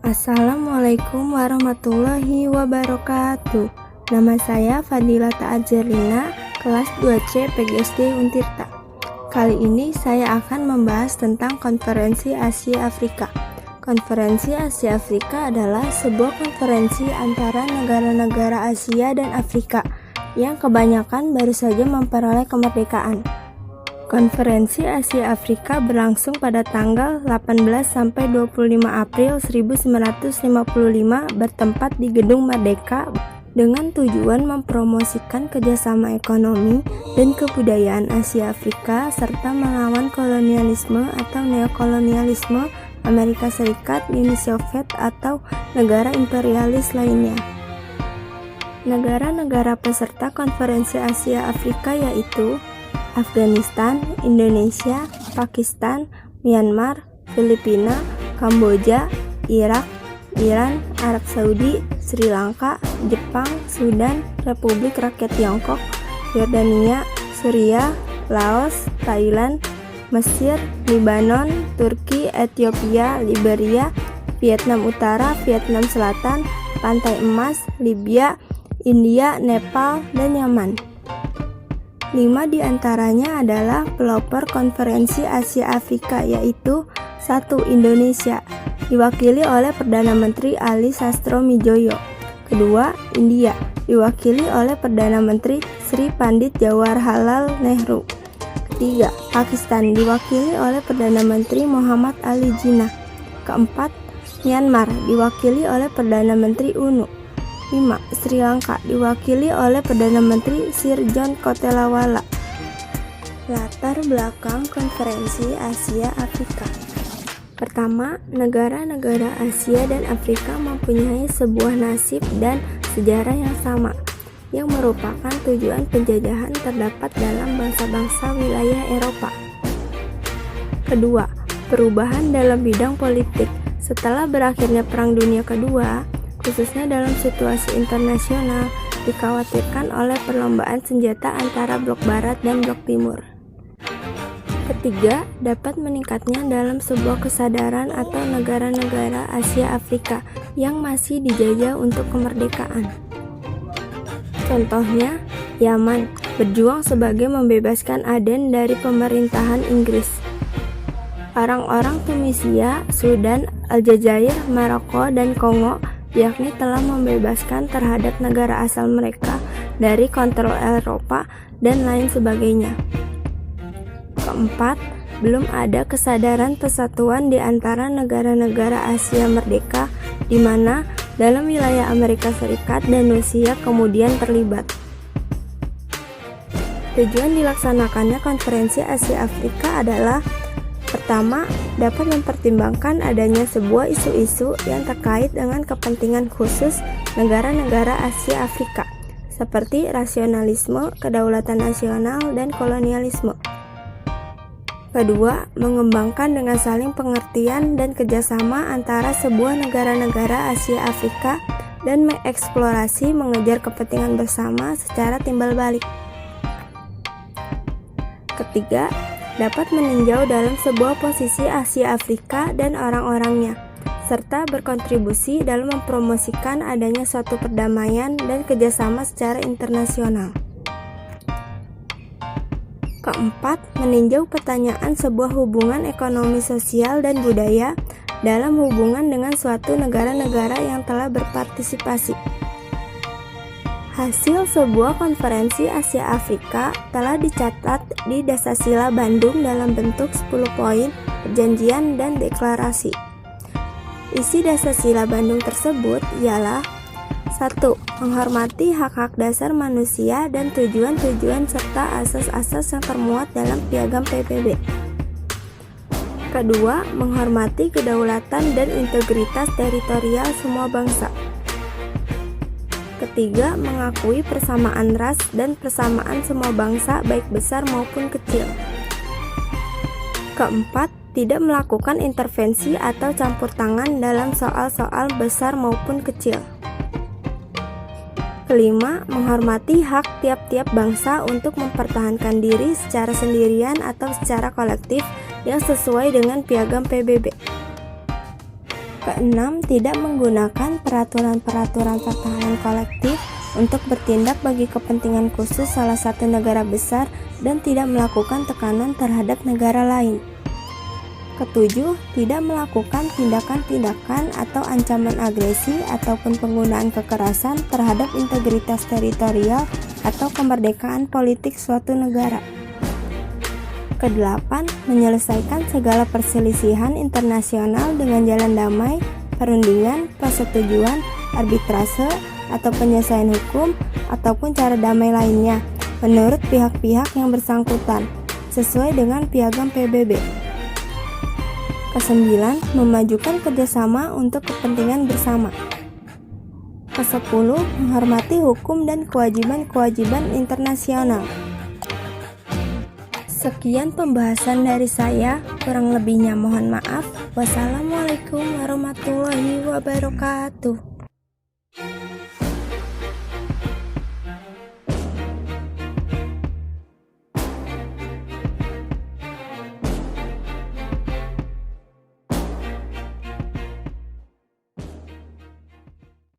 Assalamualaikum warahmatullahi wabarakatuh. Nama saya Fadilata Azerlina, kelas 2C PGSD Untirta. Kali ini saya akan membahas tentang Konferensi Asia Afrika. Konferensi Asia Afrika adalah sebuah konferensi antara negara-negara Asia dan Afrika yang kebanyakan baru saja memperoleh kemerdekaan. Konferensi Asia Afrika berlangsung pada tanggal 18 sampai 25 April 1955 bertempat di Gedung Merdeka dengan tujuan mempromosikan kerjasama ekonomi dan kebudayaan Asia Afrika serta melawan kolonialisme atau neokolonialisme Amerika Serikat, Uni Soviet atau negara imperialis lainnya. Negara-negara peserta Konferensi Asia Afrika yaitu Afghanistan, Indonesia, Pakistan, Myanmar, Filipina, Kamboja, Irak, Iran, Arab Saudi, Sri Lanka, Jepang, Sudan, Republik Rakyat Tiongkok, Yordania, Suriah, Laos, Thailand, Mesir, Lebanon, Turki, Ethiopia, Liberia, Vietnam Utara, Vietnam Selatan, Pantai Emas, Libya, India, Nepal, dan Yaman. 5 diantaranya adalah pelopor Konferensi Asia Afrika yaitu 1. Indonesia, diwakili oleh Perdana Menteri Ali Sastroamidjojo. 2. India, diwakili oleh Perdana Menteri Sri Pandit Jawaharlal Nehru. 3. Pakistan, diwakili oleh Perdana Menteri Muhammad Ali Jinnah. 4. Myanmar, diwakili oleh Perdana Menteri UNU. 5. Sri Lanka, diwakili oleh Perdana Menteri Sir John Kotelawala. Latar belakang Konferensi Asia Afrika. Pertama, negara-negara Asia dan Afrika mempunyai sebuah nasib dan sejarah yang sama, yang merupakan tujuan penjajahan terdapat dalam bangsa-bangsa wilayah Eropa. Kedua, perubahan dalam bidang politik. Setelah berakhirnya Perang Dunia Kedua, khususnya dalam situasi internasional, dikhawatirkan oleh perlombaan senjata antara blok barat dan blok timur. Ketiga, dapat meningkatnya dalam sebuah kesadaran atau negara-negara Asia Afrika yang masih dijajah untuk kemerdekaan. Contohnya, Yaman berjuang sebagai membebaskan Aden dari pemerintahan Inggris. Orang-orang Tunisia, Sudan, Aljazair, Maroko, dan Kongo yakni telah membebaskan terhadap negara asal mereka dari kontrol Eropa dan lain sebagainya. Keempat, belum ada kesadaran persatuan di antara negara-negara Asia merdeka di mana dalam wilayah Amerika Serikat dan Rusia kemudian terlibat. Tujuan dilaksanakannya Konferensi Asia Afrika adalah: pertama, dapat mempertimbangkan adanya sebuah isu-isu yang terkait dengan kepentingan khusus negara-negara Asia Afrika, seperti rasionalisme, kedaulatan nasional, dan kolonialisme. Kedua, mengembangkan dengan saling pengertian dan kerjasama antara sebuah negara-negara Asia Afrika dan mengeksplorasi mengejar kepentingan bersama secara timbal balik. Ketiga, dapat meninjau dalam sebuah posisi Asia Afrika dan orang-orangnya, serta berkontribusi dalam mempromosikan adanya suatu perdamaian dan kerjasama secara internasional. Keempat, meninjau pertanyaan sebuah hubungan ekonomi sosial dan budaya dalam hubungan dengan suatu negara-negara yang telah berpartisipasi. Hasil sebuah konferensi Asia Afrika telah dicatat di Dasasila Bandung dalam bentuk 10 poin, perjanjian, dan deklarasi. Isi Dasasila Bandung tersebut ialah: 1. Menghormati hak-hak dasar manusia dan tujuan-tujuan serta asas-asas yang termuat dalam Piagam PBB. Kedua, menghormati kedaulatan dan integritas teritorial semua bangsa. Ketiga, mengakui persamaan ras dan persamaan semua bangsa baik besar maupun kecil. Keempat, tidak melakukan intervensi atau campur tangan dalam soal-soal besar maupun kecil. Kelima, menghormati hak tiap-tiap bangsa untuk mempertahankan diri secara sendirian atau secara kolektif yang sesuai dengan Piagam PBB. Keenam, tidak menggunakan peraturan-peraturan pertahanan kolektif untuk bertindak bagi kepentingan khusus salah satu negara besar dan tidak melakukan tekanan terhadap negara lain. Ketujuh, tidak melakukan tindakan-tindakan atau ancaman agresi ataupun penggunaan kekerasan terhadap integritas teritorial atau kemerdekaan politik suatu negara. Kedelapan, menyelesaikan segala perselisihan internasional dengan jalan damai, perundingan, persetujuan, arbitrase, atau penyelesaian hukum, ataupun cara damai lainnya, menurut pihak-pihak yang bersangkutan, sesuai dengan Piagam PBB. Kesembilan, memajukan kerjasama untuk kepentingan bersama. Kesepuluh, menghormati hukum dan kewajiban-kewajiban internasional. Sekian pembahasan dari saya, kurang lebihnya mohon maaf. Wassalamualaikum warahmatullahi wabarakatuh.